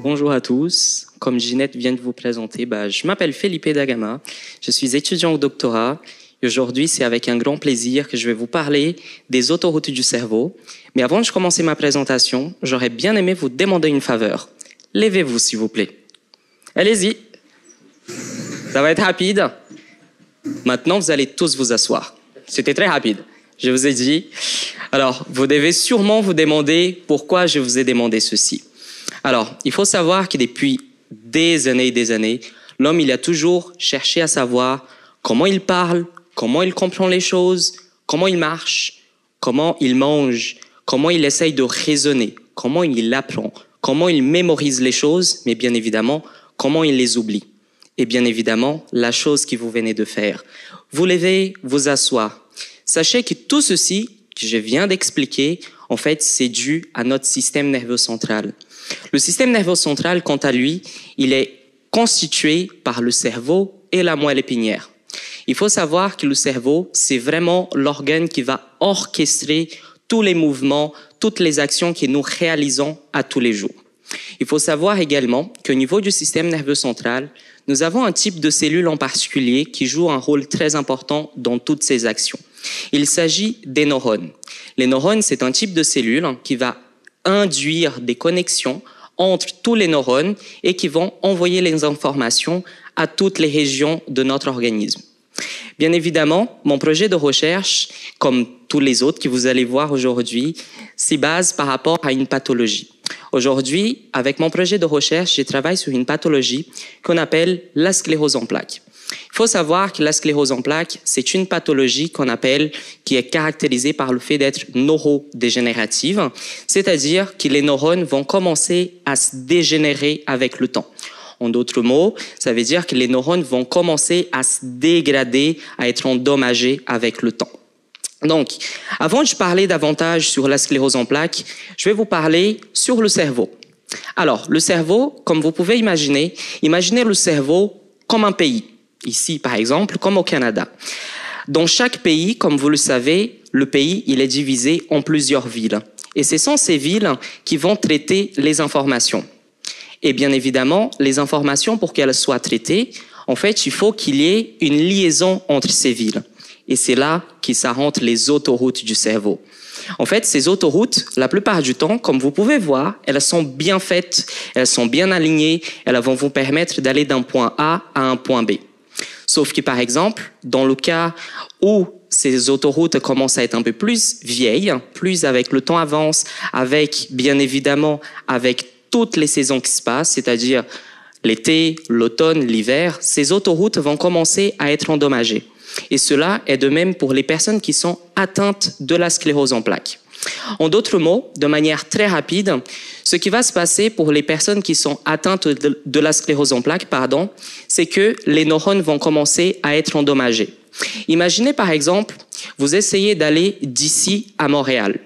Bonjour à tous. Comme Ginette vient de vous présenter, je m'appelle Felipe da Gama. Je suis étudiant au doctorat. Et aujourd'hui, c'est avec un grand plaisir que je vais vous parler des autoroutes du cerveau. Mais avant de commencer ma présentation, j'aurais bien aimé vous demander une faveur. Levez-vous, s'il vous plaît. Allez-y. Ça va être rapide. Maintenant, vous allez tous vous asseoir. C'était très rapide. Je vous ai dit. Alors, vous devez sûrement vous demander pourquoi je vous ai demandé ceci. Alors, il faut savoir que depuis des années, l'homme, il a toujours cherché à savoir comment il parle, comment il comprend les choses, comment il marche, comment il mange, comment il essaye de raisonner, comment il apprend, comment il mémorise les choses, mais bien évidemment, comment il les oublie. Et bien évidemment, la chose que vous venez de faire. Vous levez, vous asseoir. Sachez que tout ceci que je viens d'expliquer, en fait, c'est dû à notre système nerveux central. Le système nerveux central, quant à lui, il est constitué par le cerveau et la moelle épinière. Il faut savoir que le cerveau, c'est vraiment l'organe qui va orchestrer tous les mouvements, toutes les actions que nous réalisons à tous les jours. Il faut savoir également qu'au niveau du système nerveux central, nous avons un type de cellule en particulier qui joue un rôle très important dans toutes ces actions. Il s'agit des neurones. Les neurones, c'est un type de cellule qui va induire des connexions entre tous les neurones et qui vont envoyer les informations à toutes les régions de notre organisme. Bien évidemment, mon projet de recherche, comme tous les autres que vous allez voir aujourd'hui, s'y base par rapport à une pathologie. Aujourd'hui, avec mon projet de recherche, je travaille sur une pathologie qu'on appelle la sclérose en plaques. Il faut savoir que la sclérose en plaques, c'est une pathologie qui est caractérisée par le fait d'être neurodégénérative, c'est-à-dire que les neurones vont commencer à se dégénérer avec le temps. En d'autres mots, ça veut dire que les neurones vont commencer à se dégrader, à être endommagés avec le temps. Donc, avant de parler davantage sur la sclérose en plaques, je vais vous parler sur le cerveau. Alors, le cerveau, comme vous pouvez imaginer, imaginez le cerveau comme un pays. Ici, par exemple, comme au Canada. Dans chaque pays, comme vous le savez, le pays, il est divisé en plusieurs villes. Et ce sont ces villes qui vont traiter les informations. Et bien évidemment, les informations, pour qu'elles soient traitées, en fait, il faut qu'il y ait une liaison entre ces villes. Et c'est là que ça rentre les autoroutes du cerveau. En fait, ces autoroutes, la plupart du temps, comme vous pouvez voir, elles sont bien faites, elles sont bien alignées, elles vont vous permettre d'aller d'un point A à un point B. Sauf que, par exemple, dans le cas où ces autoroutes commencent à être un peu plus vieilles, plus avec le temps avance, avec, bien évidemment, avec toutes les saisons qui se passent, c'est-à-dire l'été, l'automne, l'hiver, ces autoroutes vont commencer à être endommagées. Et cela est de même pour les personnes qui sont atteintes de la sclérose en plaques. En d'autres mots, de manière très rapide, ce qui va se passer pour les personnes qui sont atteintes de la sclérose en plaques, c'est que les neurones vont commencer à être endommagés. Imaginez par exemple, vous essayez d'aller d'ici à Montréal.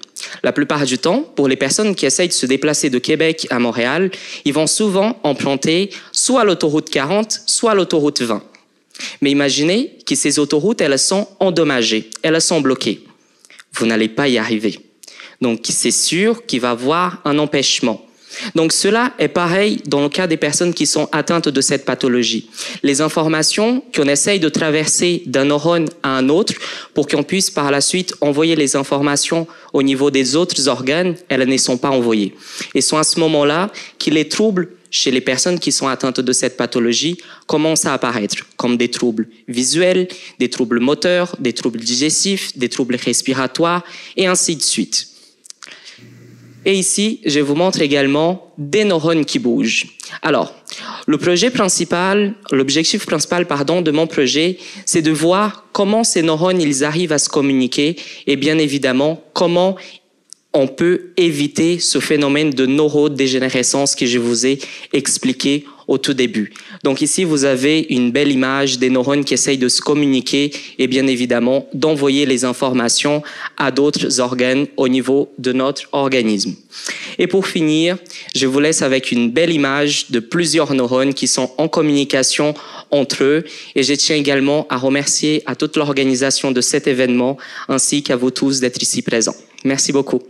La plupart du temps, pour les personnes qui essayent de se déplacer de Québec à Montréal, ils vont souvent emprunter soit l'autoroute 40, soit l'autoroute 20. Mais imaginez que ces autoroutes, elles sont endommagées, elles sont bloquées. Vous n'allez pas y arriver. Donc, c'est sûr qu'il va y avoir un empêchement. Donc, cela est pareil dans le cas des personnes qui sont atteintes de cette pathologie. Les informations qu'on essaye de traverser d'un neurone à un autre pour qu'on puisse par la suite envoyer les informations au niveau des autres organes, elles ne sont pas envoyées. Et c'est à ce moment-là que les troubles chez les personnes qui sont atteintes de cette pathologie commencent à apparaître, comme des troubles visuels, des troubles moteurs, des troubles digestifs, des troubles respiratoires, et ainsi de suite. Et ici, je vous montre également des neurones qui bougent. Alors, l'objectif principal, de mon projet, c'est de voir comment ces neurones, ils arrivent à se communiquer, et bien évidemment, comment on peut éviter ce phénomène de neurodégénérescence que je vous ai expliqué au tout début. Donc ici, vous avez une belle image des neurones qui essayent de se communiquer et bien évidemment d'envoyer les informations à d'autres organes au niveau de notre organisme. Et pour finir, je vous laisse avec une belle image de plusieurs neurones qui sont en communication entre eux. Et je tiens également à remercier à toute l'organisation de cet événement ainsi qu'à vous tous d'être ici présents. Merci beaucoup.